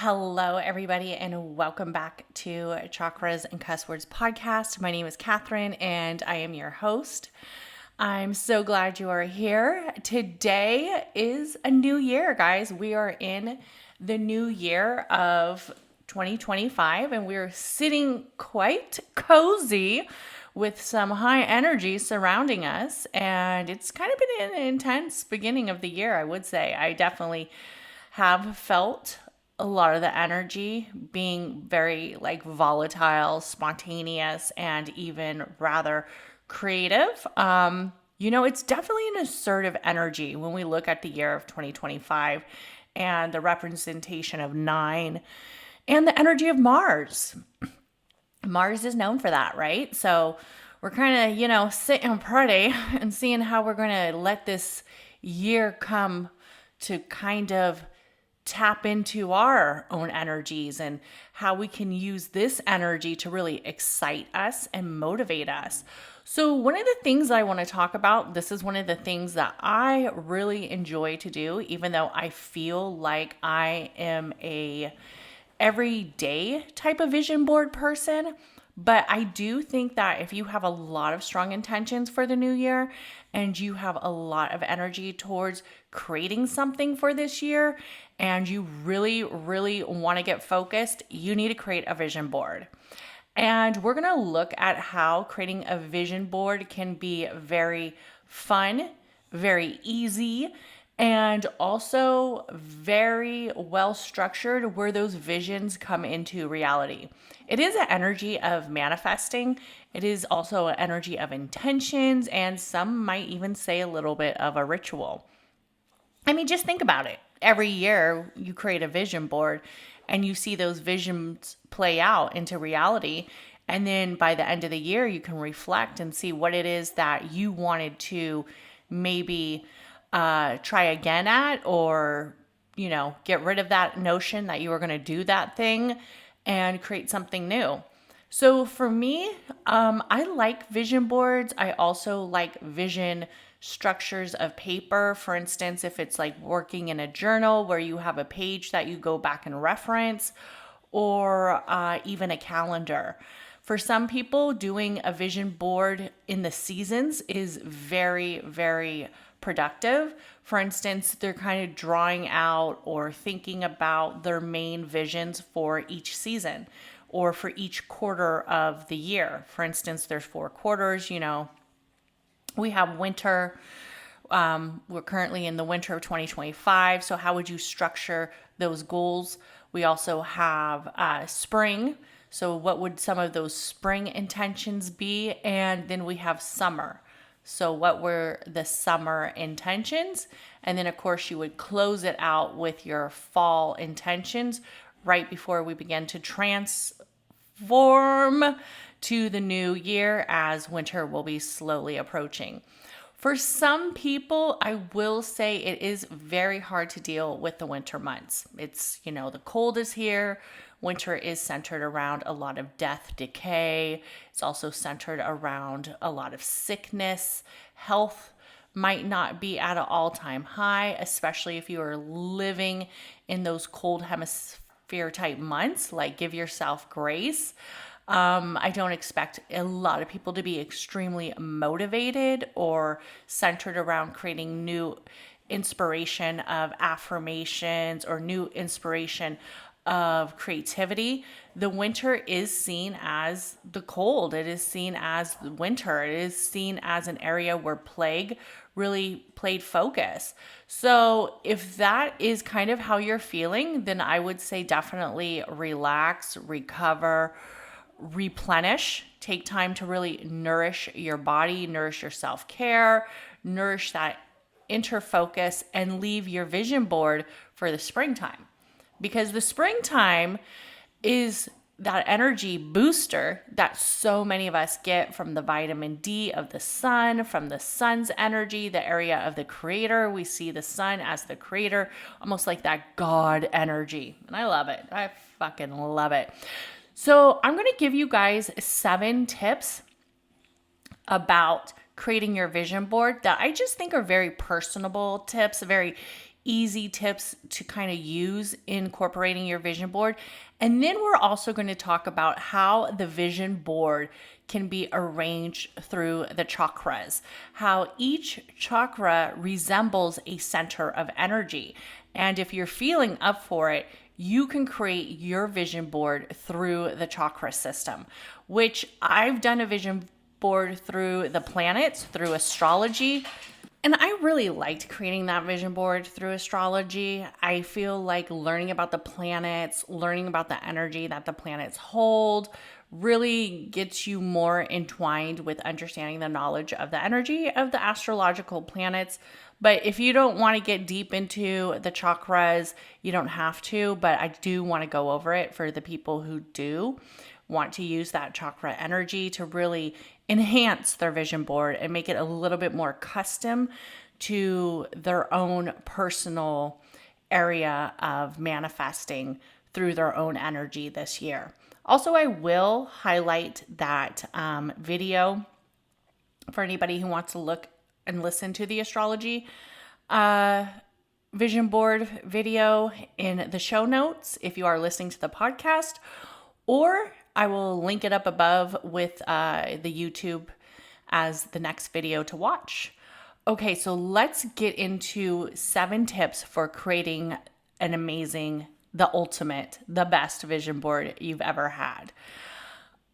Hello, everybody, and welcome back to Chakras and Cusswords podcast. My name is Catherine, and I am your host. I'm so glad you are here. Today is a new year, guys. We are in the new year of 2025, and we're sitting quite cozy with some high energy surrounding us. And it's kind of been an intense beginning of the year, I would say. I definitely have felt a lot of the energy being very volatile, spontaneous, and even rather creative. It's definitely an assertive energy when we look at the year of 2025 and the representation of 9 and the energy of Mars. Mars is known for that, right? So we're kind of, sitting pretty and seeing how we're going to let this year come to kind of tap into our own energies and how we can use this energy to really excite us and motivate us. So one of the things I want to talk about, this is one of the things that I really enjoy to do, even though I feel like I am a everyday type of vision board person. But I do think that if you have a lot of strong intentions for the new year and you have a lot of energy towards creating something for this year and you really, really want to get focused, you need to create a vision board. And we're going to look at how creating a vision board can be very fun, very easy, and also very well structured where those visions come into reality. It is an energy of manifesting. It is also an energy of intentions, and some might even say a little bit of a ritual. I mean, just think about it. Every year you create a vision board and you see those visions play out into reality. And then by the end of the year, you can reflect and see what it is that you wanted to maybe try again at, or, get rid of that notion that you were going to do that thing and create something new. So for me, I like vision boards. I also like vision structures of paper. For instance, if it's like working in a journal where you have a page that you go back and reference, or even a calendar. For some people, doing a vision board in the seasons is very, very productive. For instance, they're kind of drawing out or thinking about their main visions for each season or for each quarter of the year. For instance, there's 4 quarters, we have winter. We're currently in the winter of 2025. So how would you structure those goals? We also have spring. So what would some of those spring intentions be? And then we have summer. So what were the summer intentions? And then, of course, you would close it out with your fall intentions right before we begin to transform to the new year, as winter will be slowly approaching. For some people, I will say it is very hard to deal with the winter months. It's, the cold is here. Winter is centered around a lot of death, decay. It's also centered around a lot of sickness. Health might not be at an all-time high, especially if you are living in those cold hemisphere type months. Like, give yourself grace. I don't expect a lot of people to be extremely motivated or centered around creating new inspiration of affirmations or new inspiration of creativity. The winter is seen as the cold. It is seen as winter. It is seen as an area where plague really played focus. So if that is kind of how you're feeling, then I would say definitely relax, recover, replenish, take time to really nourish your body, nourish your self-care, nourish that inner focus, and leave your vision board for the springtime. Because the springtime is that energy booster that so many of us get from the vitamin D of the sun, from the sun's energy, the area of the creator. We see the sun as the creator, almost like that God energy. And I love it. I fucking love it. So I'm going to give you guys 7 tips about creating your vision board that I just think are very personable tips, very easy tips to kind of use incorporating your vision board. And then we're also going to talk about how the vision board can be arranged through the chakras, how each chakra resembles a center of energy. And if you're feeling up for it, you can create your vision board through the chakra system, which I've done a vision board through the planets, through astrology. And I really liked creating that vision board through astrology. I feel like learning about the planets, learning about the energy that the planets hold, really gets you more entwined with understanding the knowledge of the energy of the astrological planets. But if you don't want to get deep into the chakras, you don't have to, but I do want to go over it for the people who do want to use that chakra energy to really enhance their vision board and make it a little bit more custom to their own personal area of manifesting through their own energy this year. Also, I will highlight that video for anybody who wants to look and listen to the astrology vision board video in the show notes if you are listening to the podcast, or I will link it up above with the YouTube as the next video to watch. Okay, so let's get into 7 tips for creating an amazing, the ultimate, the best vision board you've ever had.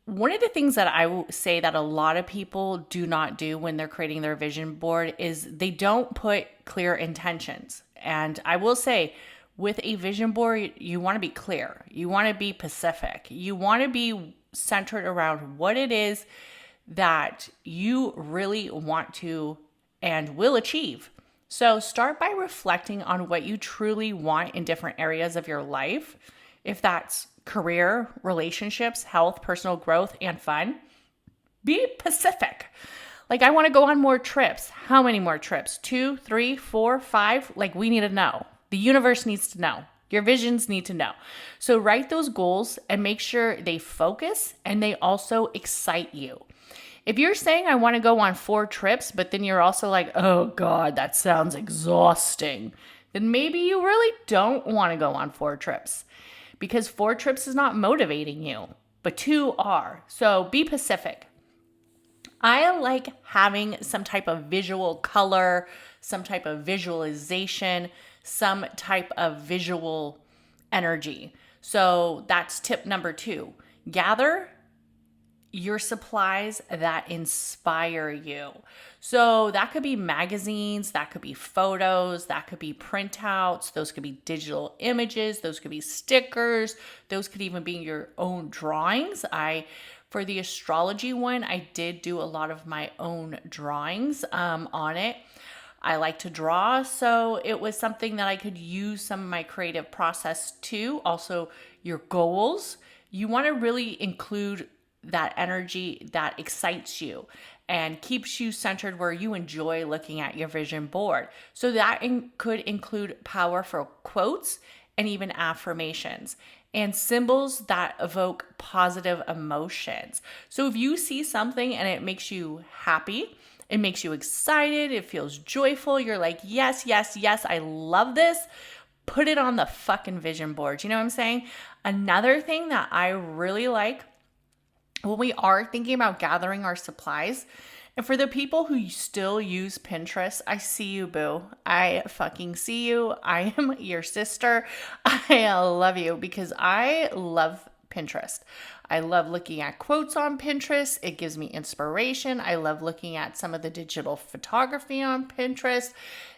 One of the things that I will say that a lot of people do not do when they're creating their vision board is they don't put clear intentions. And I will say, with a vision board, you want to be clear. You want to be specific. You want to be centered around what it is that you really want to and will achieve. So start by reflecting on what you truly want in different areas of your life. If that's career, relationships, health, personal growth, and fun, be specific. Like, I want to go on more trips. How many more trips? 2, 3, 4, 5? Like, we need to know. The universe needs to know. Your visions need to know. So write those goals and make sure they focus and they also excite you. If you're saying I want to go on 4 trips, but then you're also like, oh God, that sounds exhausting, then maybe you really don't want to go on 4 trips because 4 trips is not motivating you, but 2 are. So be specific. I like having some type of visual color, some type of visualization, some type of visual energy. So that's tip number 2. Gather your supplies that inspire you. So that could be magazines, that could be photos, that could be printouts, those could be digital images, those could be stickers, those could even be your own drawings. For the astrology one, I did do a lot of my own drawings on it. I like to draw, so it was something that I could use some of my creative process to. Also, your goals. You want to really include that energy that excites you and keeps you centered where you enjoy looking at your vision board. So that could include powerful quotes and even affirmations and symbols that evoke positive emotions. So if you see something and it makes you happy, it makes you excited, it feels joyful, you're like, yes, yes, yes, I love this, put it on the fucking vision board. You know what I'm saying? Another thing that I really like when we are thinking about gathering our supplies, and for the people who still use Pinterest, I see you, boo. I fucking see you. I am your sister. I love you because I love Pinterest. I love looking at quotes on Pinterest. It gives me inspiration. I love looking at some of the digital photography on Pinterest.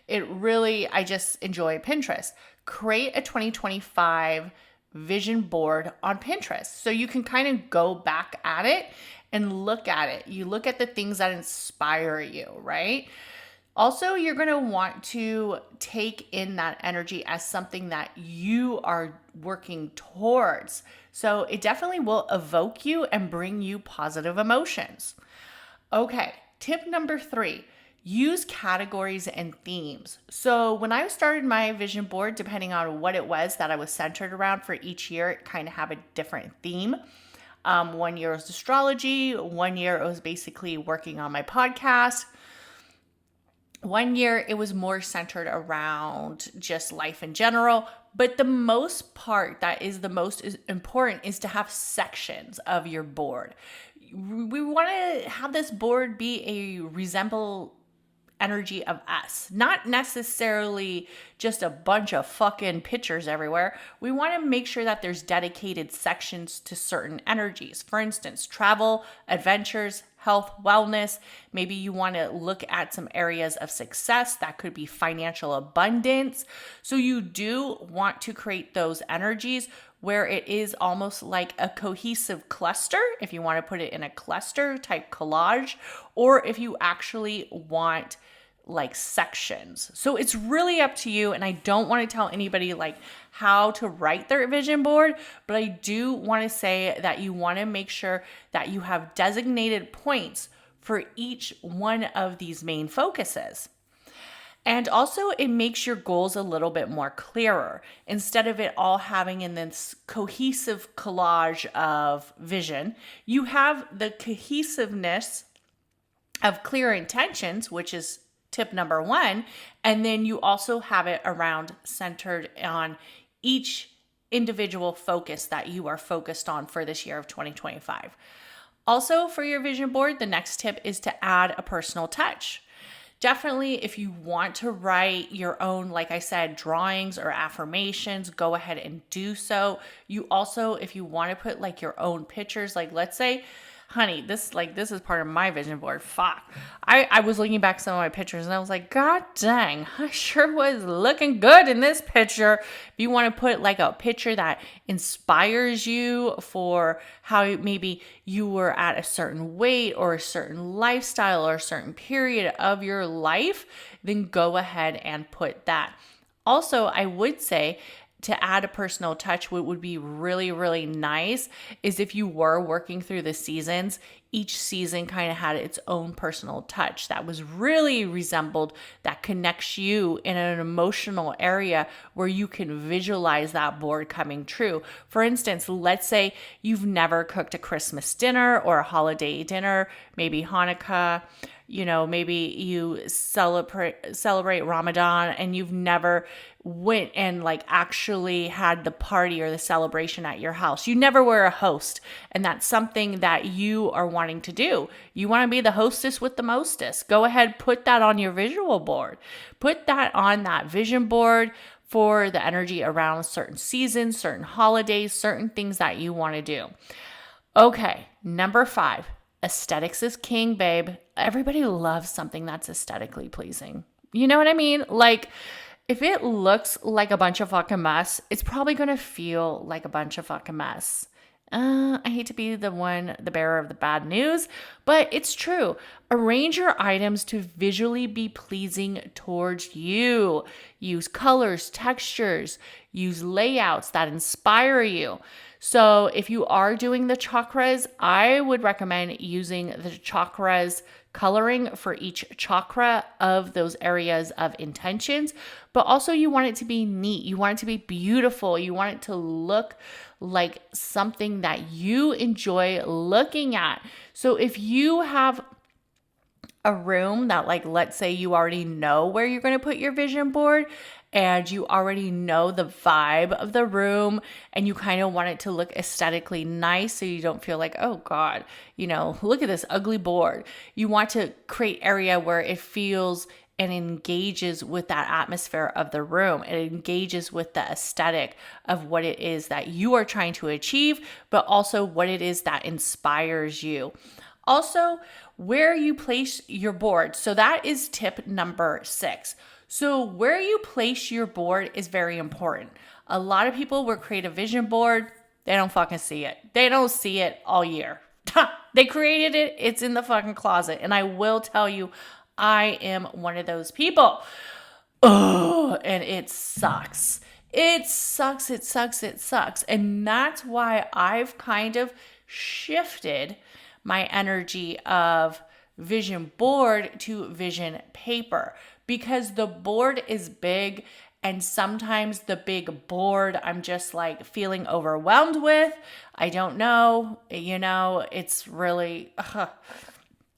I just enjoy Pinterest. Create a 2025 vision board on Pinterest so you can kind of go back at it and look at it. You look at the things that inspire you, right? Also, you're going to want to take in that energy as something that you are working towards. So it definitely will evoke you and bring you positive emotions. Okay, tip number 3. Use categories and themes. So when I started my vision board, depending on what it was that I was centered around for each year, it kind of have a different theme. 1 year was astrology. 1 year it was basically working on my podcast. One year, it was more centered around just life in general. But the most part that is the most important is to have sections of your board. We want to have this board be a resemble energy of us, not necessarily just a bunch of fucking pictures everywhere. We want to make sure that there's dedicated sections to certain energies. For instance, travel, adventures, health, wellness. Maybe you want to look at some areas of success. That could be financial abundance. So you do want to create those energies where it is almost like a cohesive cluster, if you want to put it in a cluster type collage, or if you actually want like sections. So it's really up to you. And I don't want to tell anybody like how to write their vision board, but I do want to say that you want to make sure that you have designated points for each one of these main focuses. And also, it makes your goals a little bit more clearer. Instead of it all having in this cohesive collage of vision, you have the cohesiveness of clear intentions, which is tip number one. And then you also have it around centered on each individual focus that you are focused on for this year of 2025. Also, for your vision board, the next tip is to add a personal touch. Definitely, if you want to write your own, like I said, drawings or affirmations, go ahead and do so. You also, if you want to put like your own pictures, like let's say, honey, this is part of my vision board. Fuck. I was looking back some of my pictures and I was like, God dang, I sure was looking good in this picture. If you want to put like a picture that inspires you for how maybe you were at a certain weight or a certain lifestyle or a certain period of your life, then go ahead and put that. Also, I would say, to add a personal touch, what would be really, really nice is if you were working through the seasons, each season kind of had its own personal touch that was really resembled, that connects you in an emotional area where you can visualize that board coming true. For instance, let's say you've never cooked a Christmas dinner or a holiday dinner, maybe Hanukkah. Maybe you celebrate Ramadan and you've never went and like actually had the party or the celebration at your house. You never were a host, and that's something that you are wanting to do. You want to be the hostess with the mostest. Go ahead, put that on your visual board. Put that on that vision board for the energy around certain seasons, certain holidays, certain things that you want to do. Okay, number 5. Aesthetics is king, babe. Everybody loves something that's aesthetically pleasing. You know what I mean? Like, if it looks like a bunch of fucking mess, it's probably going to feel like a bunch of fucking mess. I hate to be the bearer of the bad news, but it's true. Arrange your items to visually be pleasing towards you. Use colors, textures, use layouts that inspire you. So if you are doing the chakras, I would recommend using the chakras coloring for each chakra of those areas of intentions, but also you want it to be neat. You want it to be beautiful. You want it to look like something that you enjoy looking at. So if you have a room that, like, let's say you already know where you're going to put your vision board and you already know the vibe of the room and you kind of want it to look aesthetically nice so you don't feel like, oh God, look at this ugly board. You want to create area where it feels and engages with that atmosphere of the room. It engages with the aesthetic of what it is that you are trying to achieve, but also what it is that inspires you. Also, where you place your board. So that is tip number 6. So where you place your board is very important. A lot of people will create a vision board. They don't fucking see it. They don't see it all year. They created it. It's in the fucking closet. And I will tell you, I am one of those people. Oh, and it sucks. It sucks. It sucks. It sucks. And that's why I've kind of shifted my energy of vision board to vision paper, because the board is big and sometimes the big board I'm just like feeling overwhelmed with. I don't know, it's really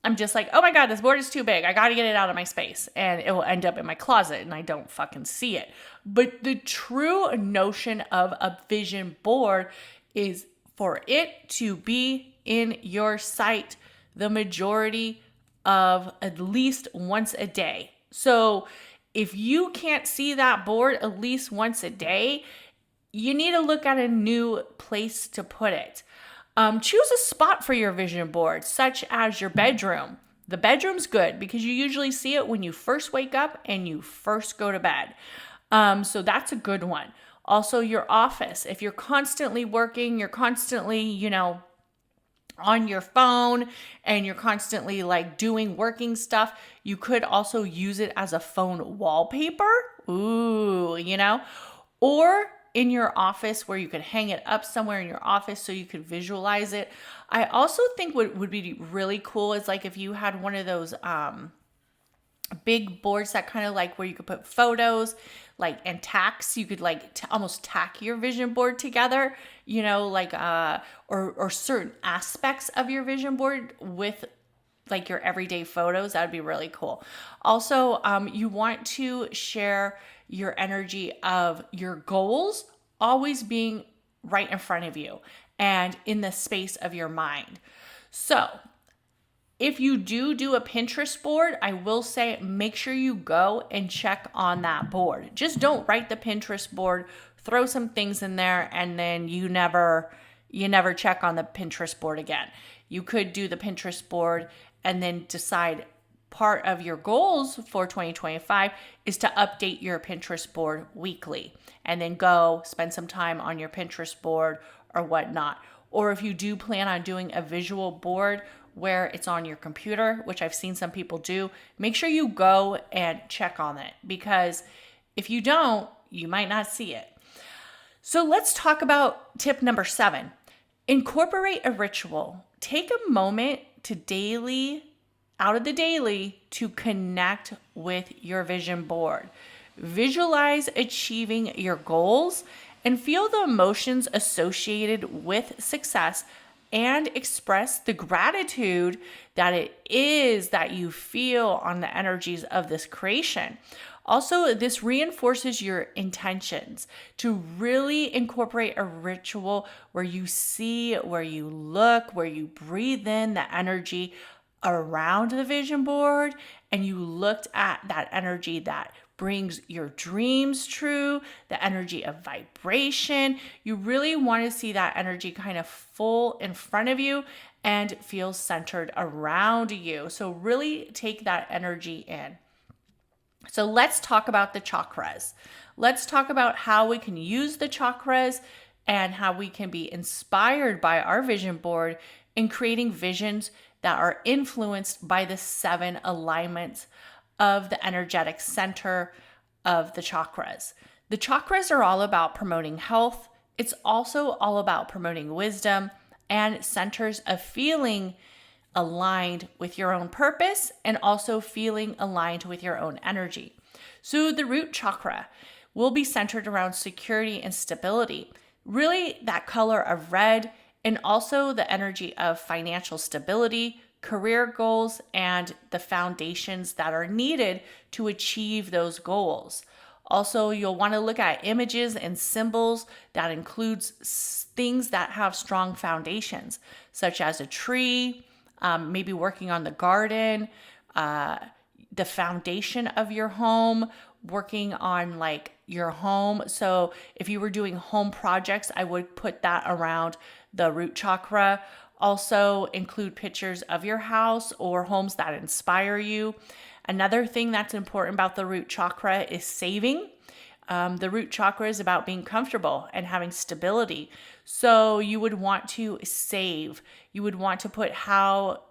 I'm just like, oh my God, this board is too big. I got to get it out of my space. And it will end up in my closet and I don't fucking see it. But the true notion of a vision board is for it to be in your sight the majority of at least once a day. So if you can't see that board at least once a day, you need to look at a new place to put it. Choose a spot for your vision board, such as your bedroom. The bedroom's good because you usually see it when you first wake up and you first go to bed. So that's a good one. Also, your office. If you're constantly working, you're constantly, on your phone and you're constantly like doing working stuff, you could also use it as a phone wallpaper. Ooh, or in your office where you could hang it up somewhere in your office so you could visualize it. I also think what would be really cool is like if you had one of those big boards that kind of like where you could put photos like and tacks, you could like almost tack your vision board together, or certain aspects of your vision board with like your everyday photos. That would be really cool. Also, you want to share your energy of your goals always being right in front of you and in the space of your mind. So if you do a Pinterest board, I will say make sure you go and check on that board. Just don't write the Pinterest board, throw some things in there, and then you never check on the Pinterest board again. You could do the Pinterest board and then decide part of your goals for 2025 is to update your Pinterest board weekly and then go spend some time on your Pinterest board or whatnot. Or if you do plan on doing a visual board where it's on your computer, which I've seen some people do, make sure you go and check on it because if you don't, you might not see it. So let's talk about tip number 7. Incorporate a ritual. Take a moment out of the daily to connect with your vision board. Visualize achieving your goals and feel the emotions associated with success and express the gratitude that it is that you feel on the energies of this creation. Also, this reinforces your intentions to really incorporate a ritual where you see, where you look, where you breathe in the energy around the vision board and you looked at that energy that brings your dreams true, the energy of vibration. You really want to see that energy kind of full in front of you and feel centered around you. So really take that energy in. So let's talk about the chakras. Let's talk about how we can use the chakras and how we can be inspired by our vision board in creating visions that are influenced by the 7 alignments of the energetic center of the chakras. The chakras are all about promoting health. It's also all about promoting wisdom and centers of feeling aligned with your own purpose and also feeling aligned with your own energy. So the root chakra will be centered around security and stability, really that color of red, and also the energy of financial stability, career goals, and the foundations that are needed to achieve those goals. Also, you'll want to look at images and symbols that includes things that have strong foundations, such as a tree, maybe working on the garden, the foundation of your home, working on like your home. So if you were doing home projects, I would put that around the root chakra. Also include pictures of your house or homes that inspire you. Another thing that's important about the root chakra is saving. The root chakra is about being comfortable and having stability. So you would want to save. You would want to put how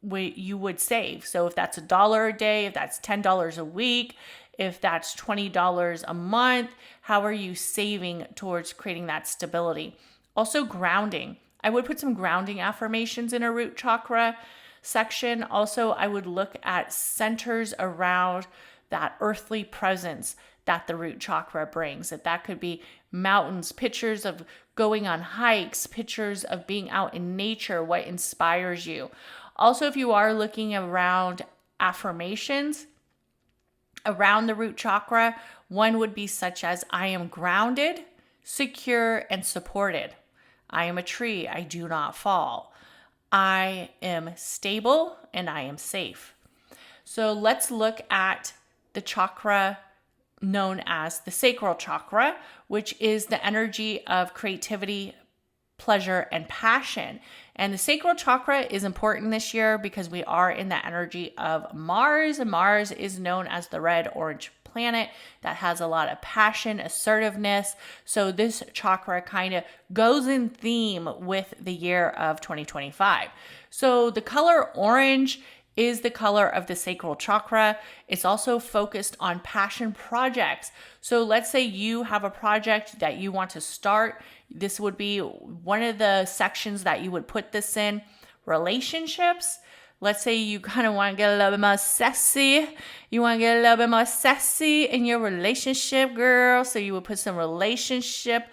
you would save. So if that's $1 a day, if that's $10 a week, if that's $20 a month, how are you saving towards creating that stability? Also grounding. I would put some grounding affirmations in a root chakra section. Also, I would look at centers around that earthly presence that the root chakra brings. That could be mountains, pictures of going on hikes, pictures of being out in nature, what inspires you. Also, if you are looking around affirmations around the root chakra, one would be such as, I am grounded, secure, and supported. I am a tree, I do not fall. I am stable and I am safe. So let's look at the chakra known as the sacral chakra, which is the energy of creativity, pleasure, and passion. And the sacral chakra is important this year because we are in the energy of Mars, and Mars is known as the red-orange planet that has a lot of passion, assertiveness. So this chakra kind of goes in theme with the year of 2025. So the color orange is the color of the sacral chakra. It's also focused on passion projects. So let's say you have a project that you want to start. This would be one of the sections that you would put this in. Relationships. Let's say you kind of want to get a little bit more sassy. You want to get a little bit more sassy in your relationship, girl. So you would put some relationship,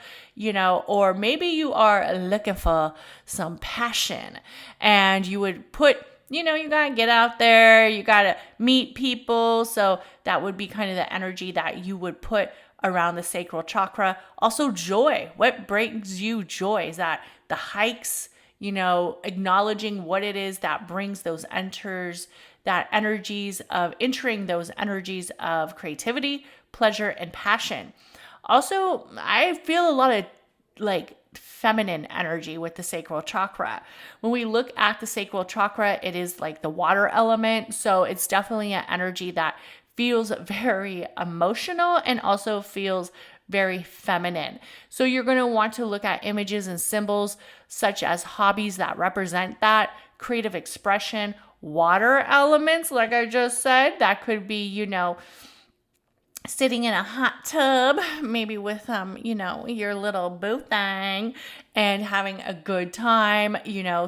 or maybe you are looking for some passion and you would put, you got to get out there, you got to meet people. So that would be kind of the energy that you would put around the sacral chakra. Also joy. What brings you joy? Is that the hikes, acknowledging what it is that brings those energies of creativity, pleasure, and passion. Also, I feel a lot of feminine energy with the sacral chakra. When we look at the sacral chakra, it is like the water element. So it's definitely an energy that feels very emotional and also feels very feminine. So you're going to want to look at images and symbols such as hobbies that represent that, creative expression, water elements, like I just said. That could be, sitting in a hot tub, maybe with, your little boo thing and having a good time,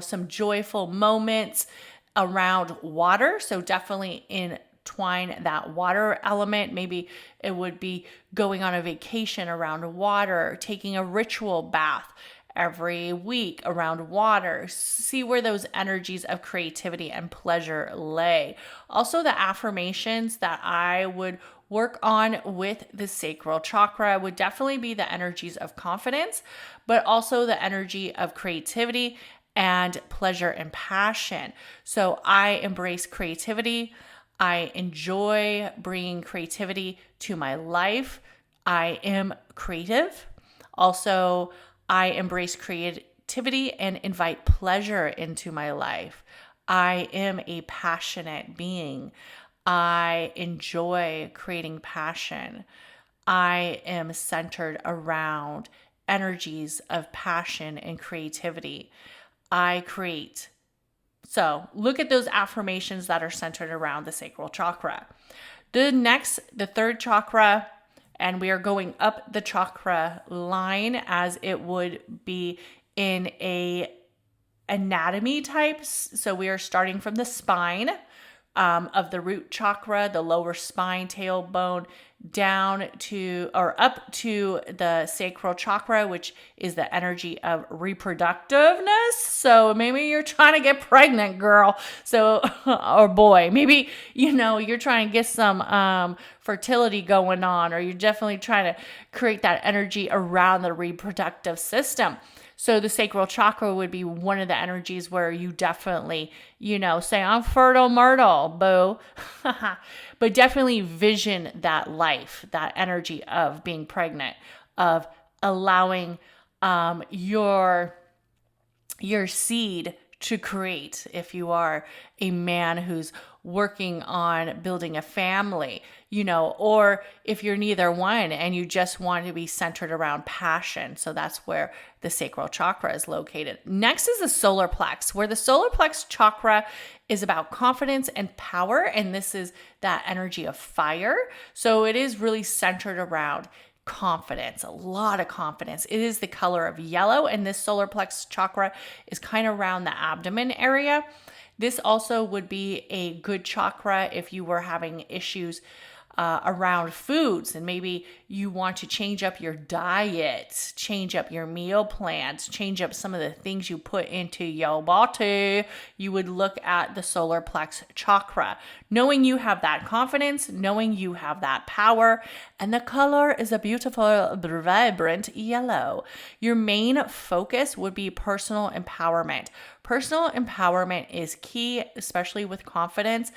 some joyful moments around water. So definitely entwine that water element. Maybe it would be going on a vacation around water, taking a ritual bath every week around water. See where those energies of creativity and pleasure lay. Also, the affirmations that I would work on with the sacral chakra would definitely be the energies of confidence, but also the energy of creativity and pleasure and passion. So I embrace creativity. I enjoy bringing creativity to my life. I am creative. Also, I embrace creativity and invite pleasure into my life. I am a passionate being. I enjoy creating passion. I am centered around energies of passion and creativity. I create. So look at those affirmations that are centered around the sacral chakra. The third chakra, and we are going up the chakra line as it would be in a anatomy types. So we are starting from the spine of the root chakra, the lower spine, tailbone, down to or up to the sacral chakra, which is the energy of reproductiveness. So maybe you're trying to get pregnant, girl. So, or boy, maybe, you're trying to get some fertility going on, or you're definitely trying to create that energy around the reproductive system. So the sacral chakra would be one of the energies where you definitely, say, I'm fertile myrtle, boo. But definitely vision that life, that energy of being pregnant, of allowing your seed to create. If you are a man who's working on building a family, or if you're neither one and you just want to be centered around passion. So that's where the sacral chakra is located. Next is the solar plex, where the solar plex chakra is about confidence and power. And this is that energy of fire. So it is really centered around confidence, a lot of confidence. It is the color of yellow, and this solar plex chakra is kind of around the abdomen area. This also would be a good chakra if you were having issues around foods, and maybe you want to change up your diet, change up your meal plans, change up some of the things you put into your body, you would look at the solar plex chakra. Knowing you have that confidence, knowing you have that power, and the color is a beautiful, vibrant yellow. Your main focus would be personal empowerment. Personal empowerment is key, especially with confidence.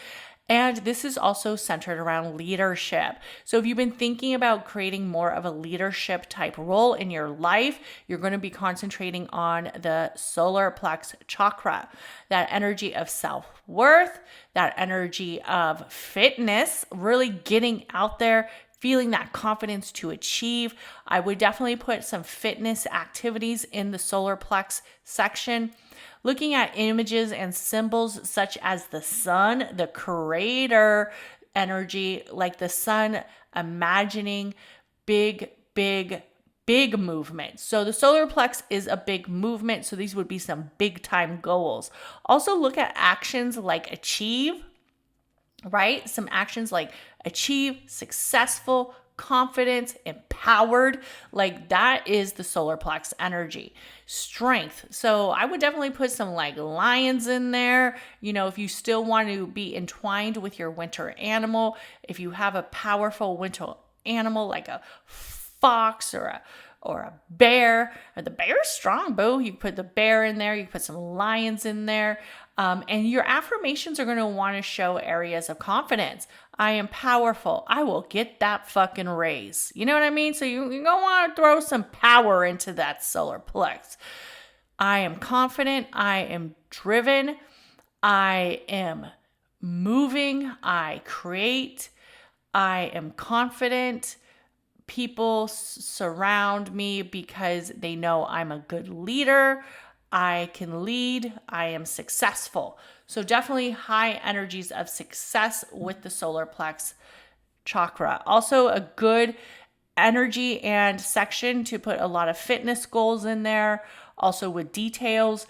And this is also centered around leadership. So if you've been thinking about creating more of a leadership type role in your life, you're going to be concentrating on the solar plex chakra, that energy of self-worth, that energy of fitness, really getting out there, feeling that confidence to achieve. I would definitely put some fitness activities in the solar plex section. Looking at images and symbols such as the sun, the creator energy, like the sun, imagining big movement. So the solar plex is a big movement. So these would be some big time goals. Also look at actions like achieve, right? Some actions like achieve, successful, confident, empowered, like that is the solar plex energy. Strength. So I would definitely put some like lions in there. You know, if you still want to be entwined with your winter animal, if you have a powerful winter animal like a fox or a bear, or the bear's strong, boo. You put the bear in there, you put some lions in there. And your affirmations are going to want to show areas of confidence. I am powerful. I will get that fucking raise. You know what I mean? So you're going to want to throw some power into that solar plex. I am confident. I am driven. I am moving. I create. I am confident. People surround me because they know I'm a good leader. I can lead. I am successful. So definitely high energies of success with the solar plex chakra. Also a good energy and section to put a lot of fitness goals in there. Also with details.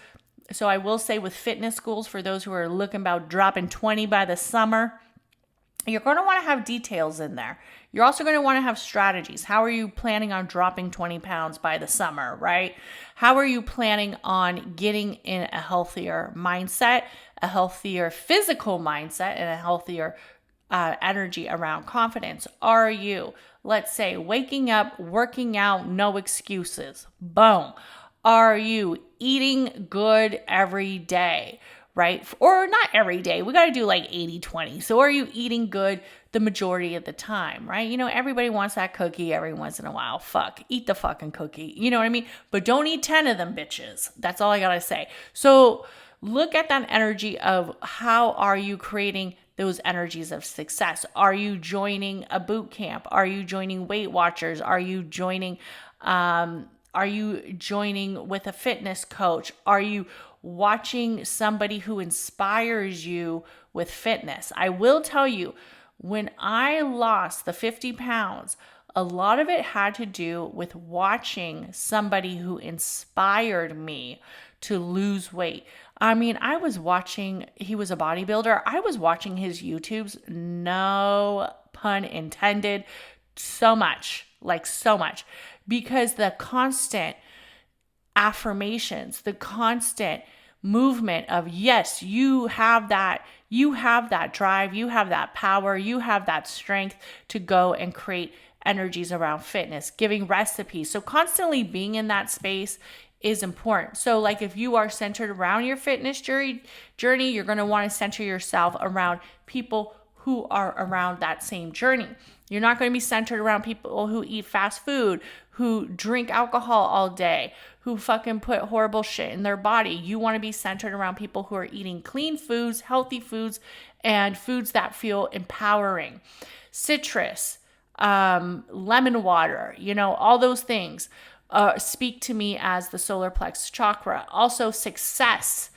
So I will say with fitness goals, for those who are looking about dropping 20 by the summer, you're going to want to have details in there. You're also going to want to have strategies. How are you planning on dropping 20 pounds by the summer, right? How are you planning on getting in a healthier mindset, a healthier physical mindset, and a healthier energy around confidence? Are you, let's say, waking up, working out, no excuses? Boom. Are you eating good every day? Right? Or not every day. We got to do like 80-20. So are you eating good the majority of the time, right? You know, everybody wants that cookie every once in a while. Fuck, eat the fucking cookie. You know what I mean? But don't eat 10 of them bitches. That's all I got to say. So look at that energy of how are you creating those energies of success? Are you joining a boot camp? Are you joining Weight Watchers? Are you joining with a fitness coach? Are you watching somebody who inspires you with fitness? I will tell you, when I lost the 50 pounds, a lot of it had to do with watching somebody who inspired me to lose weight. I mean, I was watching, he was a bodybuilder. I was watching his YouTubes, no pun intended, so much, because the constant affirmations, the constant movement of, yes, you have that drive, you have that power, you have that strength to go and create energies around fitness, giving recipes. So constantly being in that space is important. So like if you are centered around your fitness journey, you're going to want to center yourself around people who are around that same journey. You're not going to be centered around people who eat fast food, who drink alcohol all day, who fucking put horrible shit in their body. You want to be centered around people who are eating clean foods, healthy foods, and foods that feel empowering. Citrus, lemon water, all those things speak to me as the solar plex chakra. Also success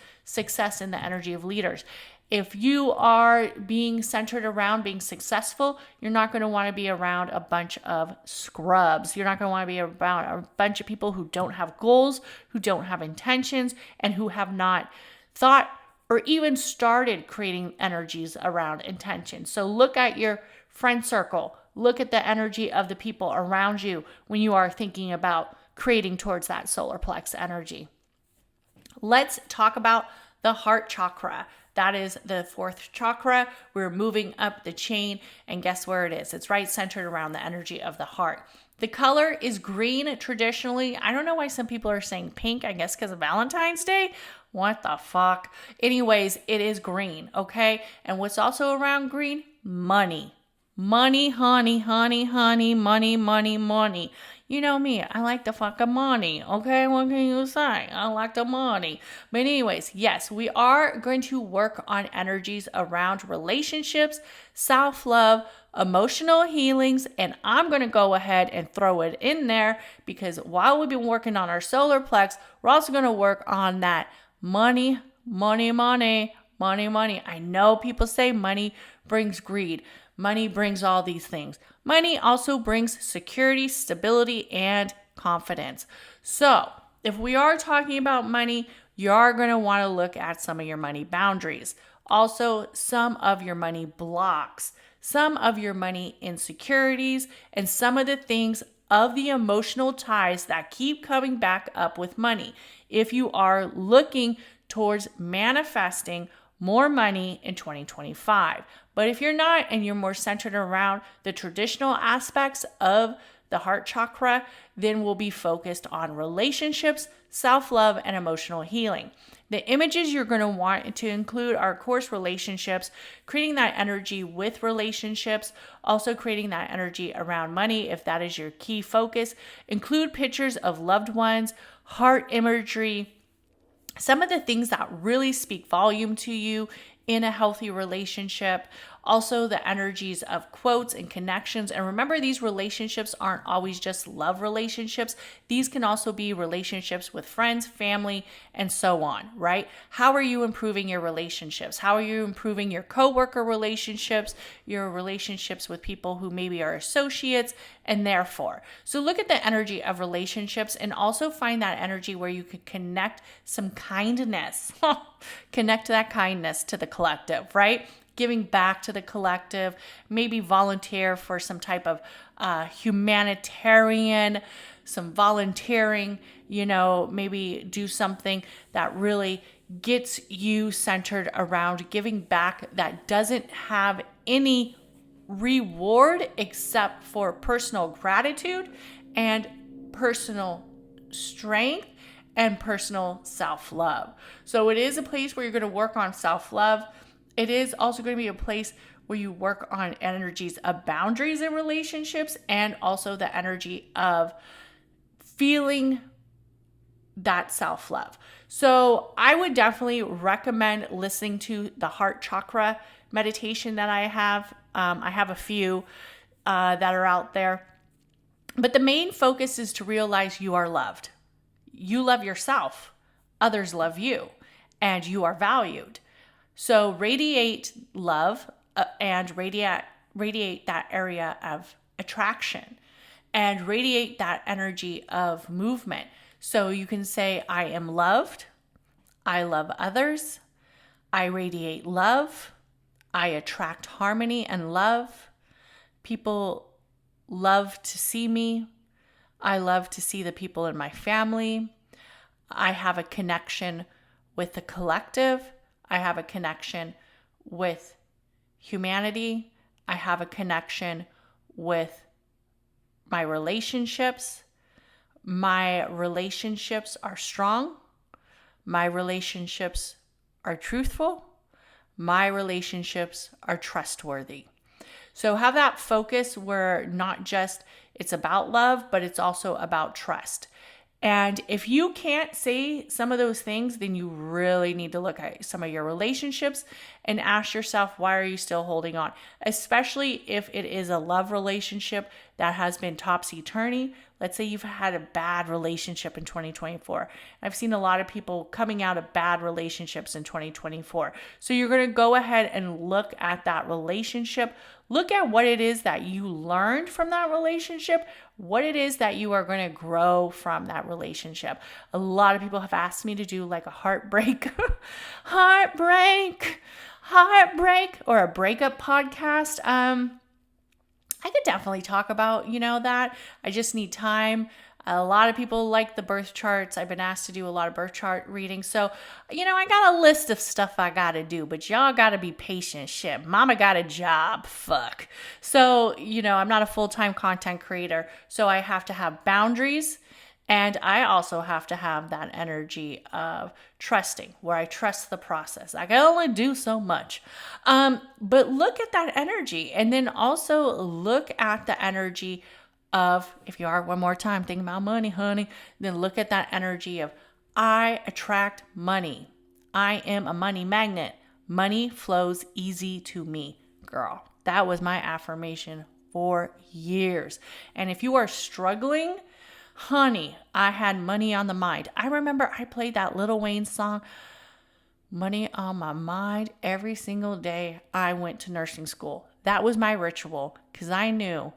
in the energy of leaders. If you are being centered around being successful, you're not going to want to be around a bunch of scrubs. You're not going to want to be around a bunch of people who don't have goals, who don't have intentions, and who have not thought or even started creating energies around intention. So look at your friend circle. Look at the energy of the people around you when you are thinking about creating towards that solar plex energy. Let's talk about the heart chakra. That is the fourth chakra. We're moving up the chain, and guess where it is? It's right centered around the energy of the heart. The color is green traditionally. I don't know why some people are saying pink, I guess because of Valentine's Day. What the fuck? Anyways, it is green, okay? And what's also around green? Money. Money, honey, honey, honey, money, money, money. You know me, I like the fucking money, okay? What can you say? I like the money. But anyways, yes, we are going to work on energies around relationships, self-love, emotional healings, and I'm going to go ahead and throw it in there because while we've been working on our solar plex, we're also going to work on that money, money, money, money, money. I know people say money brings greed. Money brings all these things. Money also brings security, stability, and confidence. So if we are talking about money, you are going to want to look at some of your money boundaries. Also, some of your money blocks, some of your money insecurities, and some of the things of the emotional ties that keep coming back up with money. If you are looking towards manifesting more money in 2025. But if you're not and you're more centered around the traditional aspects of the heart chakra, then we'll be focused on relationships, self-love, and emotional healing. The images you're going to want to include are, of course, relationships, creating that energy with relationships, also creating that energy around money if that is your key focus. Include pictures of loved ones, heart imagery, some of the things that really speak volume to you in a healthy relationship. Also, the energies of quotes and connections. And remember, these relationships aren't always just love relationships. These can also be relationships with friends, family, and so on, right? How are you improving your relationships? How are you improving your coworker relationships, your relationships with people who maybe are associates, and therefore. So look at the energy of relationships and also find that energy where you could connect some kindness. Connect that kindness to the collective, right? Giving back to the collective, maybe volunteer for some type of humanitarian, some volunteering, maybe do something that really gets you centered around giving back that doesn't have any reward except for personal gratitude and personal strength and personal self-love. So it is a place where you're going to work on self-love. It is also going to be a place where you work on energies of boundaries in relationships and also the energy of feeling that self-love. So I would definitely recommend listening to the heart chakra meditation that I have. I have a few that are out there. But the main focus is to realize you are loved. You love yourself. Others love you. And you are valued. So radiate love and radiate that area of attraction and radiate that energy of movement. So you can say, I am loved. I love others. I radiate love. I attract harmony and love. People love to see me. I love to see the people in my family. I have a connection with the collective. I have a connection with humanity. I have a connection with my relationships. My relationships are strong. My relationships are truthful. My relationships are trustworthy. So have that focus where not just it's about love, but it's also about trust. And if you can't say some of those things, then you really need to look at some of your relationships and ask yourself, why are you still holding on? Especially if it is a love relationship that has been topsy-turvy. Let's say you've had a bad relationship in 2024. I've seen a lot of people coming out of bad relationships in 2024. So you're going to go ahead and look at that relationship. Look at what it is that you learned from that relationship, what it is that you are going to grow from that relationship. A lot of people have asked me to do like a heartbreak or a breakup podcast. I could definitely talk about, that. I just need time. A lot of people like the birth charts. I've been asked to do a lot of birth chart readings. So, I got a list of stuff I got to do, but y'all got to be patient. Shit, mama got a job. Fuck. So, I'm not a full-time content creator. So I have to have boundaries. And I also have to have that energy of trusting, where I trust the process. I can only do so much. But look at that energy. And then also look at the energy of, if you are one more time thinking about money, honey, then look at that energy of, I attract money. I am a money magnet. Money flows easy to me, girl. That was my affirmation for years. And if you are struggling, honey, I had money on the mind. I remember I played that Lil Wayne song, Money on My Mind, every single day I went to nursing school. That was my ritual because I knew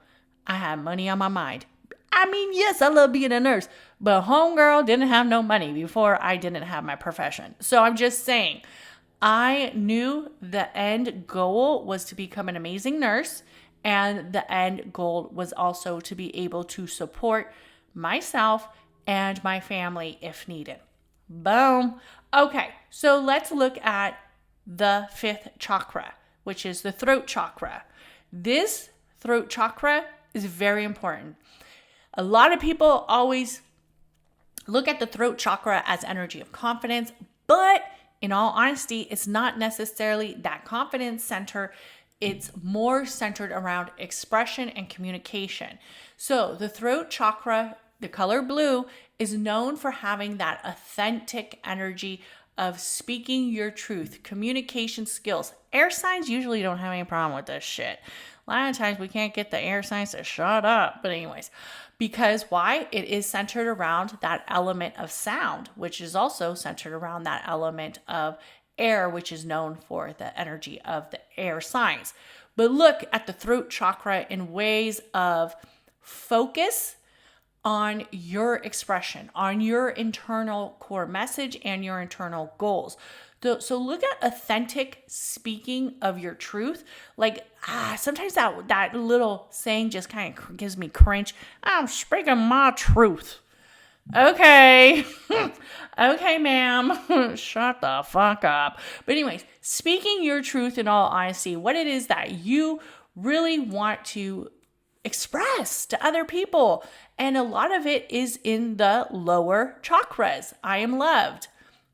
I had money on my mind. I mean, yes, I love being a nurse, but homegirl didn't have no money before I didn't have my profession. So I'm just saying, I knew the end goal was to become an amazing nurse, and the end goal was also to be able to support myself and my family if needed. Boom. Okay, so let's look at the fifth chakra, which is the throat chakra. This throat chakra is very important. A lot of people always look at the throat chakra as energy of confidence, but in all honesty, it's not necessarily that confidence center. It's more centered around expression and communication. So the throat chakra, the color blue, is known for having that authentic energy of speaking your truth, communication skills. Air signs usually don't have any problem with this shit. A lot of times we can't get the air signs to shut up. But anyways, because why? It is centered around that element of sound, which is also centered around that element of air, which is known for the energy of the air signs. But look at the throat chakra in ways of focus on your expression, on your internal core message and your internal goals. So look at authentic speaking of your truth. Like, sometimes that little saying just kind of gives me cringe. I'm speaking my truth. Okay. Okay, ma'am. Shut the fuck up. But anyways, speaking your truth in all honesty, what it is that you really want to express to other people. And a lot of it is in the lower chakras. I am loved.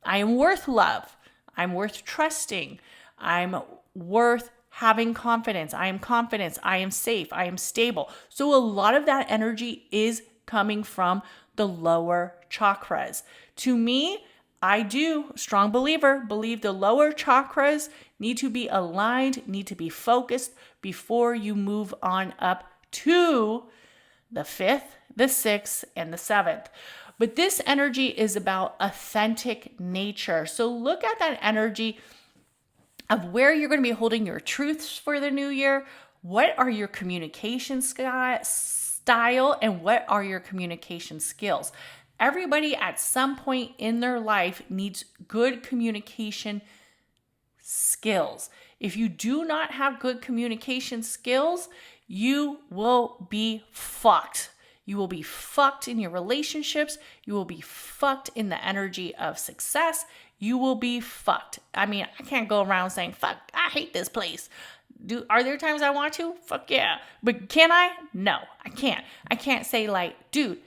I am worth love. I'm worth trusting. I'm worth having confidence. I am confidence. I am safe. I am stable. So a lot of that energy is coming from the lower chakras. To me, I do, strong believer, believe the lower chakras need to be aligned, need to be focused before you move on up to the fifth, the sixth, and the seventh. But this energy is about authentic nature. So look at that energy of where you're going to be holding your truths for the new year. What are your communication style and what are your communication skills? Everybody at some point in their life needs good communication skills. If you do not have good communication skills, you will be fucked. You will be fucked in your relationships. You will be fucked in the energy of success. You will be fucked. I mean, I can't go around saying, fuck, I hate this place. Are there times I want to? Fuck yeah. But can I? No, I can't. I can't say like, dude,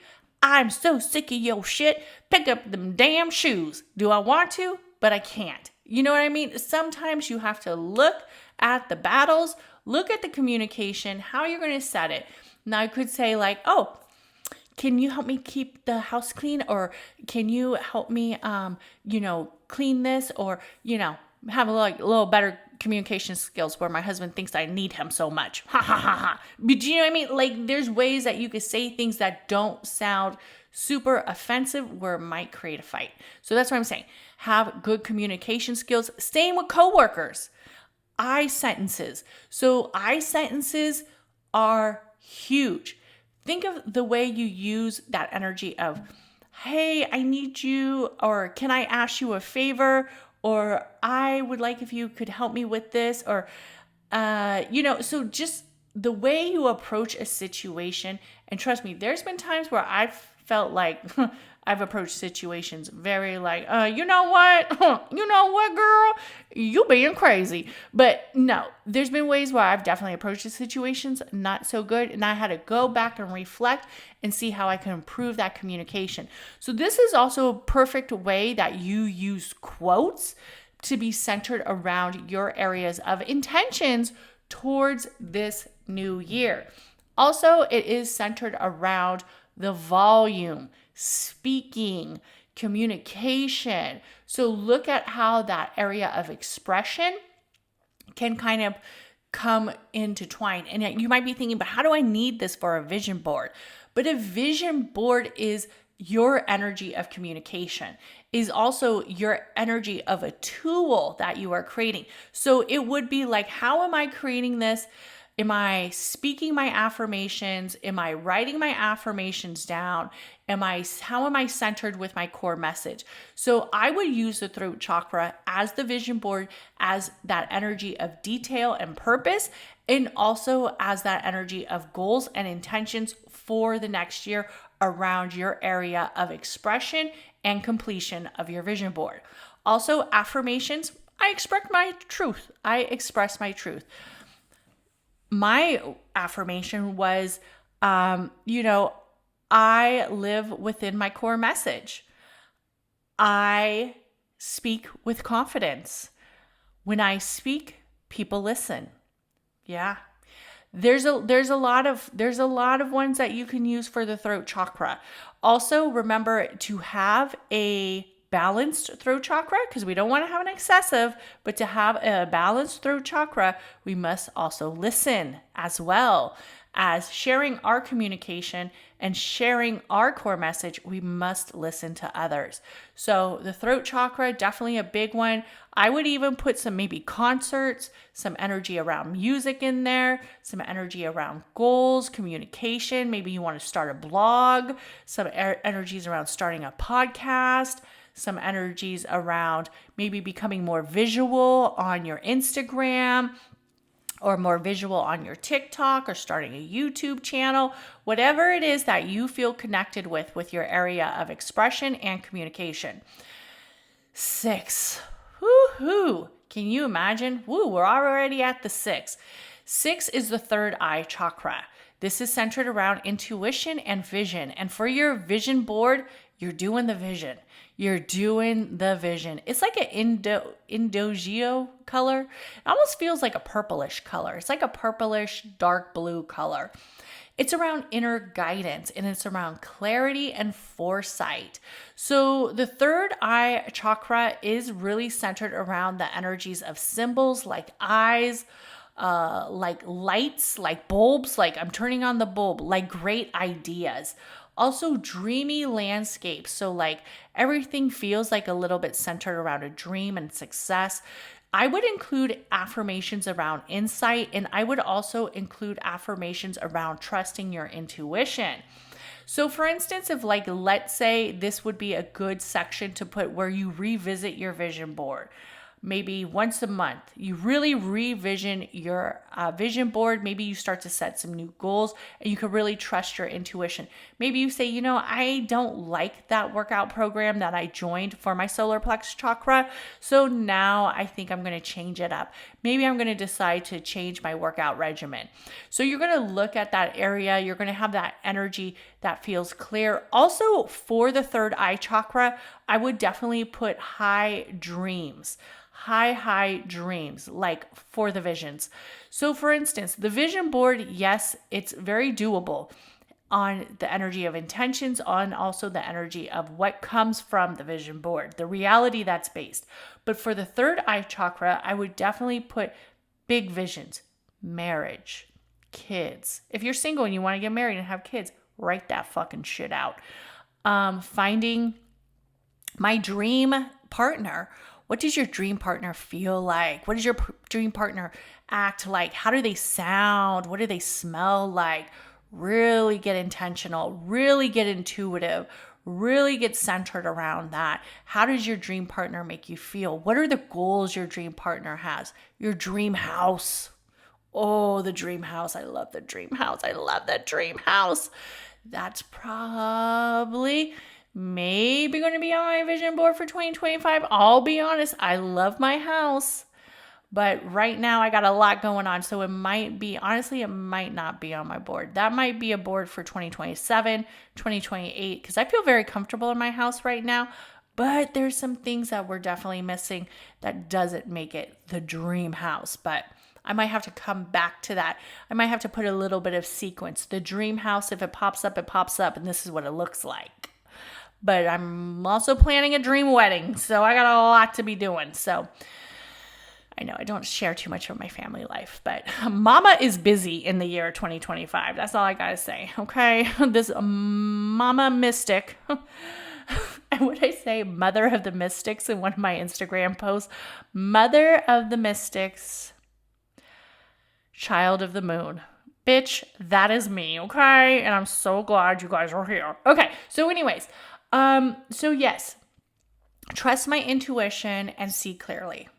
I'm so sick of your shit. Pick up them damn shoes. Do I want to? But I can't. You know what I mean? Sometimes you have to look at the battles, look at the communication, how you're going to set it. Now I could say like, oh, can you help me keep the house clean? Or can you help me, clean this? Or, have a little better communication skills where my husband thinks I need him so much. Ha ha ha ha. But do you know what I mean? Like there's ways that you could say things that don't sound super offensive where it might create a fight. So that's what I'm saying. Have good communication skills. Same with coworkers. I sentences. So I sentences are huge. Think of the way you use that energy of, hey, I need you, or can I ask you a favor? Or I would like if you could help me with this, or, so just the way you approach a situation, and trust me, there's been times where I've felt like I've approached situations very like, you know what? You know what, girl? You being crazy. But no, there's been ways where I've definitely approached the situations not so good. And I had to go back and reflect and see how I can improve that communication. So this is also a perfect way that you use quotes to be centered around your areas of intentions towards this new year. Also, it is centered around the volume, speaking, communication. So look at how that area of expression can kind of come intertwine. And you might be thinking, but how do I need this for a vision board? But a vision board is your energy of communication, is also your energy of a tool that you are creating. So it would be like, how am I creating this? Am I speaking my affirmations? Am I writing my affirmations down? How am I centered with my core message? So I would use the throat chakra as the vision board, as that energy of detail and purpose, and also as that energy of goals and intentions for the next year around your area of expression and completion of your vision board. Also, affirmations, I express my truth. My affirmation was, I live within my core message. I speak with confidence. When I speak, people listen. Yeah. There's a lot of ones that you can use for the throat chakra. Also, remember to have a balanced throat chakra, because we don't want to have an excessive, but to have a balanced throat chakra, we must also listen as well as sharing our communication and sharing our core message. We must listen to others. So the throat chakra, definitely a big one. I would even put some maybe concerts, some energy around music in there, some energy around goals, communication. Maybe you want to start a blog, some energies around starting a podcast, some energies around maybe becoming more visual on your Instagram, or more visual on your TikTok, or starting a YouTube channel, whatever it is that you feel connected with your area of expression and communication. 6. Woohoo! Can you imagine? We're already at the 6. 6 is the third eye chakra. This is centered around intuition and vision. And for your vision board, you're doing the vision. It's like an indigo color. It almost feels like a purplish color. It's like a purplish dark blue color. It's around inner guidance, and it's around clarity and foresight. So the third eye chakra is really centered around the energies of symbols like eyes, like lights, like bulbs, like I'm turning on the bulb, like great ideas. Also dreamy landscapes. So like everything feels like a little bit centered around a dream and success. I would include affirmations around insight, and I would also include affirmations around trusting your intuition. So for instance, if let's say this would be a good section to put where you revisit your vision board. Maybe once a month, you really revision your vision board. Maybe you start to set some new goals, and you can really trust your intuition. Maybe you say, I don't like that workout program that I joined for my solar plexus chakra. So now I think I'm going to change it up. Maybe I'm going to decide to change my workout regimen. So you're going to look at that area. You're going to have that energy that feels clear. Also, for the third eye chakra, I would definitely put high dreams, like for the visions. So for instance, the vision board, yes, it's very doable on the energy of intentions, on also the energy of what comes from the vision board, the reality that's based. But for the third eye chakra, I would definitely put big visions, marriage, kids. If you're single and you want to get married and have kids, write that fucking shit out. Finding my dream partner. What does your dream partner feel like? What does your dream partner act like? How do they sound? What do they smell like? Really get intentional, really get intuitive, really get centered around that. How does your dream partner make you feel? What are the goals your dream partner has? Your dream house. Oh, the dream house. I love the dream house. I love that dream house. That's probably maybe going to be on my vision board for 2025. I'll be honest. I love my house. But right now I got a lot going on. So it might be, honestly, it might not be on my board. That might be a board for 2027, 2028, because I feel very comfortable in my house right now. But there's some things that we're definitely missing that doesn't make it the dream house. But I might have to come back to that. I might have to put a little bit of sequence. The dream house, if it pops up, and this is what it looks like. But I'm also planning a dream wedding, so I got a lot to be doing. So I know I don't share too much of my family life, but mama is busy in the year 2025. That's all I got to say, okay? This mama mystic, and what I say, mother of the mystics in one of my Instagram posts, mother of the mystics, child of the moon. Bitch, that is me, okay? And I'm so glad you guys are here. Okay, so anyways, so yes, trust my intuition and see clearly.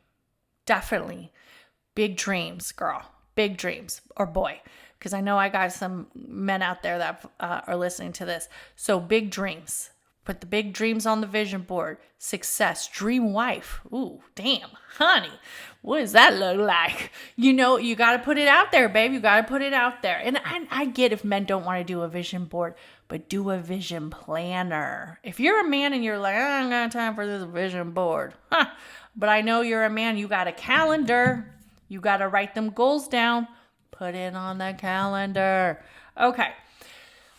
Definitely. Big dreams, girl. Big dreams, or boy, because I know I got some men out there that are listening to this. So big dreams. Put the big dreams on the vision board. Success. Dream wife. Ooh, damn. Honey, what does that look like? You know, you got to put it out there, babe. You got to put it out there. And I get if men don't want to do a vision board, but do a vision planner. If you're a man and you're like, I don't got time for this vision board. But I know you're a man. You got a calendar. You got to write them goals down. Put it on the calendar. Okay.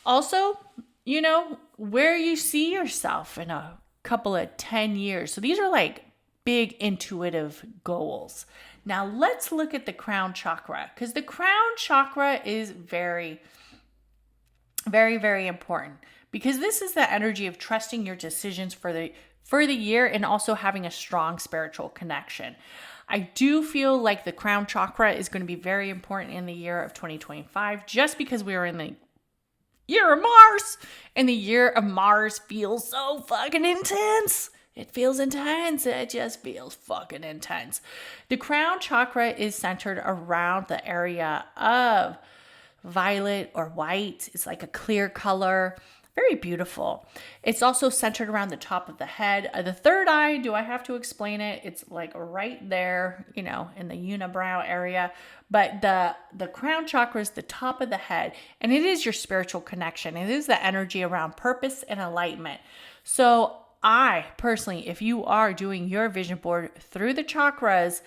Also, you know, where you see yourself in a couple of 10 years. So these are like big intuitive goals. Now let's look at the crown chakra, because the crown chakra is very, very, very important, because this is the energy of trusting your decisions for the year and also having a strong spiritual connection. I do feel like the crown chakra is going to be very important in the year of 2025, just because we are in the year of Mars, and the year of Mars feels so fucking intense. It feels intense. It just feels fucking intense. The crown chakra is centered around the area of violet or white. It's like a clear color. Very beautiful. It's also centered around the top of the head. The third eye, do I have to explain it? It's like right there, you know, in the unibrow area. But the crown chakra is the top of the head, and it is your spiritual connection. It is the energy around purpose and enlightenment. So I personally, if you are doing your vision board through the chakras,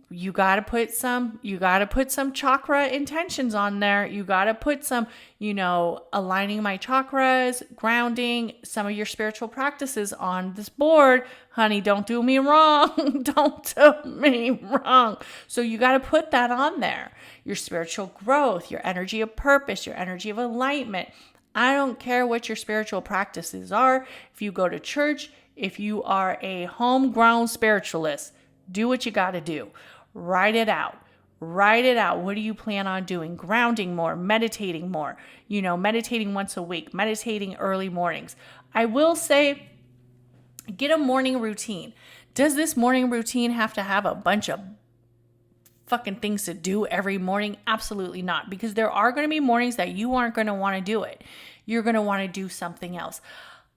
you got to put some chakra intentions on there. You got to put some, you know, aligning my chakras, grounding, some of your spiritual practices on this board. Honey, don't do me wrong. Don't do me wrong. So you got to put that on there. Your spiritual growth, your energy of purpose, your energy of enlightenment. I don't care what your spiritual practices are. If you go to church, if you are a homegrown spiritualist, do what you got to do. Write it out. Write it out. What do you plan on doing? Grounding more, meditating more, you know, meditating once a week, meditating early mornings. I will say, get a morning routine. Does this morning routine have to have a bunch of fucking things to do every morning? Absolutely not, because there are going to be mornings that you aren't going to want to do it. You're going to want to do something else.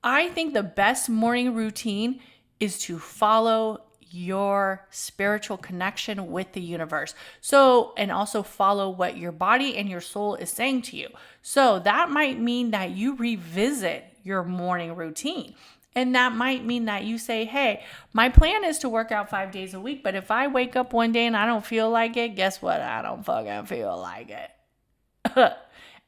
I think the best morning routine is to follow your spiritual connection with the universe. So, and also follow what your body and your soul is saying to you. So that might mean that you revisit your morning routine. And that might mean that you say, hey, my plan is to work out 5 days a week, but if I wake up one day and I don't feel like it, guess what? I don't fucking feel like it.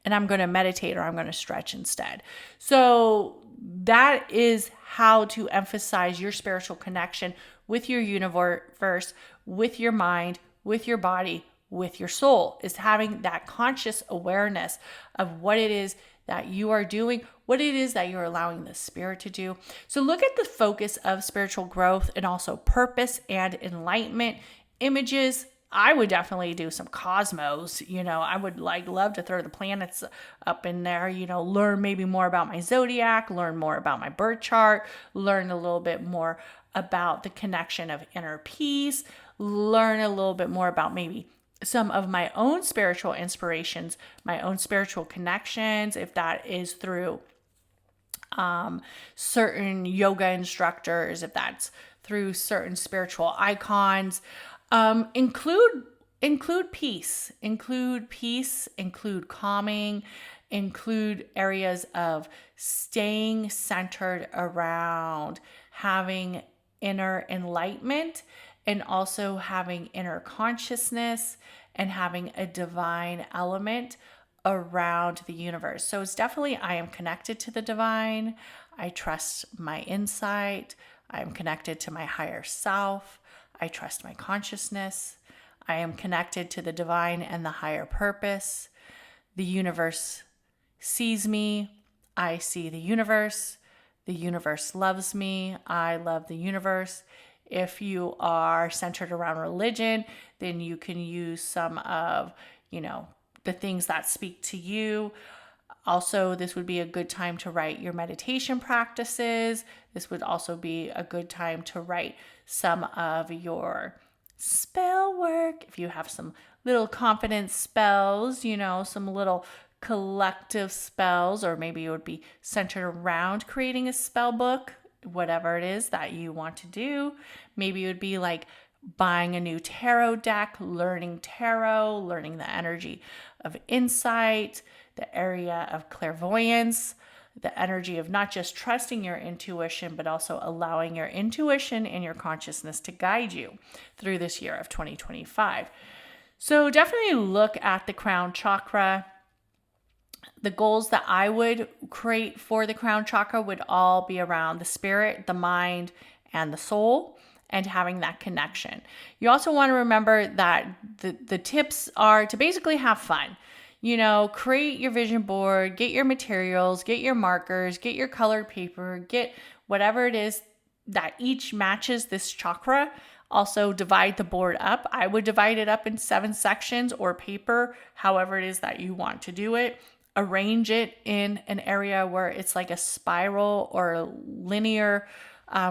And I'm going to meditate or I'm going to stretch instead. So that is how to emphasize your spiritual connection with your universe, with your mind, with your body, with your soul, is having that conscious awareness of what it is that you are doing, what it is that you're allowing the spirit to do. So look at the focus of spiritual growth and also purpose and enlightenment. Images, I would definitely do some cosmos. You know, I would love to throw the planets up in there, you know, learn maybe more about my zodiac, learn more about my birth chart, learn a little bit more about the connection of inner peace, learn a little bit more about maybe some of my own spiritual inspirations, my own spiritual connections, if that is through certain yoga instructors, if that's through certain spiritual icons. Include peace, include calming, include areas of staying centered around having inner enlightenment and also having inner consciousness and having a divine element around the universe. So it's definitely, I am connected to the divine. I trust my insight. I am connected to my higher self. I trust my consciousness. I am connected to the divine and the higher purpose. The universe sees me. I see the universe. The universe loves me. I love the universe. If you are centered around religion, then you can use some of, the things that speak to you. Also, this would be a good time to write your meditation practices. This would also be a good time to write some of your spell work. If you have some little confidence spells, some little collective spells, or maybe it would be centered around creating a spell book, whatever it is that you want to do. Maybe it would be like buying a new tarot deck, learning tarot, learning the energy of insight, the area of clairvoyance, the energy of not just trusting your intuition, but also allowing your intuition and your consciousness to guide you through this year of 2025. So definitely look at the crown chakra. The goals that I would create for the crown chakra would all be around the spirit, the mind, and the soul, and having that connection. You also want to remember that the tips are to basically have fun. Create your vision board, get your materials, get your markers, get your colored paper, get whatever it is that each matches this chakra. Also divide the board up. I would divide it up in 7 sections or paper, however it is that you want to do it. Arrange it in an area where it's like a spiral or a linear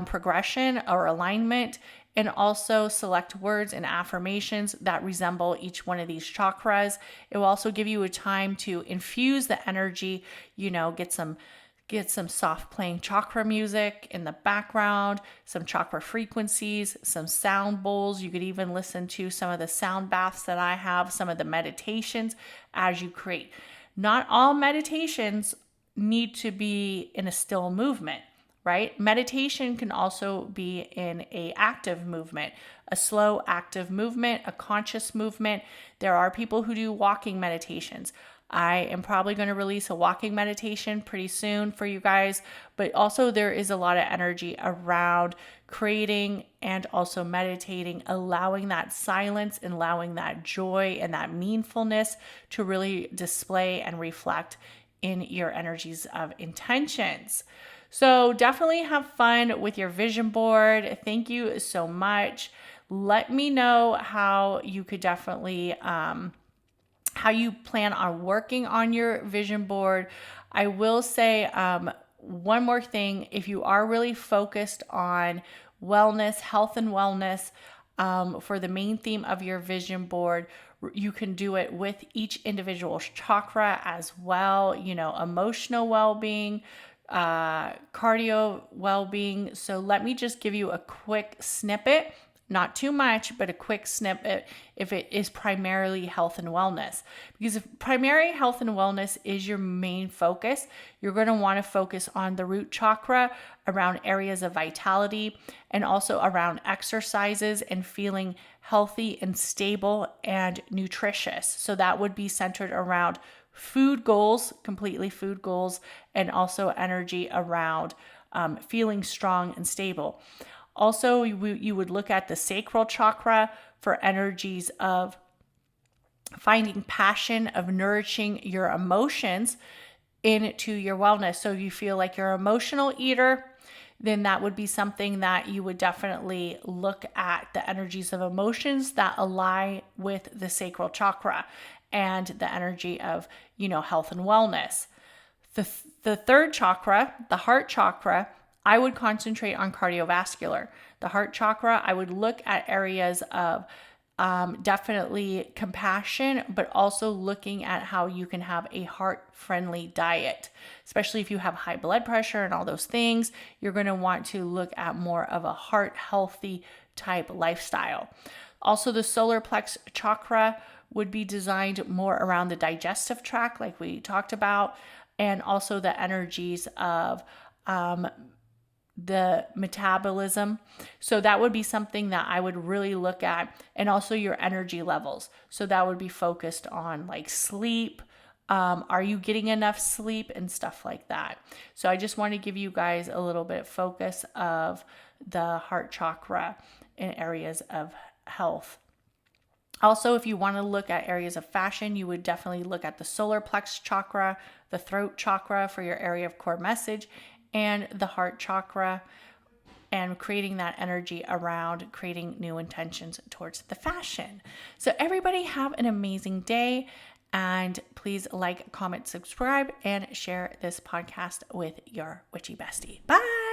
progression or alignment, and also select words and affirmations that resemble each one of these chakras. It will also give you a time to infuse the energy, get some soft playing chakra music in the background, some chakra frequencies, some sound bowls. You could even listen to some of the sound baths that I have, some of the meditations as you create. Not all meditations need to be in a still movement, right? Meditation can also be in an active movement, a slow active movement, a conscious movement. There are people who do walking meditations. I am probably going to release a walking meditation pretty soon for you guys, but also there is a lot of energy around creating and also meditating, allowing that silence and allowing that joy and that meaningfulness to really display and reflect in your energies of intentions. So definitely have fun with your vision board. Thank you so much. Let me know how you could definitely, how you plan on working on your vision board. I will say one more thing. If you are really focused on wellness, health and wellness, for the main theme of your vision board, you can do it with each individual chakra as well, emotional well-being, cardio well-being. So let me just give you a quick snippet, not too much, but a quick snippet if it is primarily health and wellness. Because if primary health and wellness is your main focus, you're going to want to focus on the root chakra around areas of vitality and also around exercises and feeling healthy and stable and nutritious. So that would be centered around food goals, completely food goals, and also energy around feeling strong and stable. Also, you would look at the sacral chakra for energies of finding passion, of nourishing your emotions into your wellness. So if you feel like you're an emotional eater, then that would be something that you would definitely look at the energies of emotions that align with the sacral chakra and the energy of, health and wellness. The third chakra, the heart chakra, I would concentrate on cardiovascular. The heart chakra, I would look at areas of definitely compassion, but also looking at how you can have a heart-friendly diet. Especially if you have high blood pressure and all those things, you're going to want to look at more of a heart-healthy type lifestyle. Also, the solar plex chakra would be designed more around the digestive tract, like we talked about, and also the energies of the metabolism. So that would be something that I would really look at, and also your energy levels. So that would be focused on like sleep. Are you getting enough sleep and stuff like that? So I just want to give you guys a little bit of focus of the heart chakra in areas of health. Also, if you want to look at areas of fashion, you would definitely look at the solar plex chakra, the throat chakra for your area of core message, and the heart chakra, and creating that energy around creating new intentions towards the fashion. So everybody have an amazing day, and please like, comment, subscribe, and share this podcast with your witchy bestie. Bye.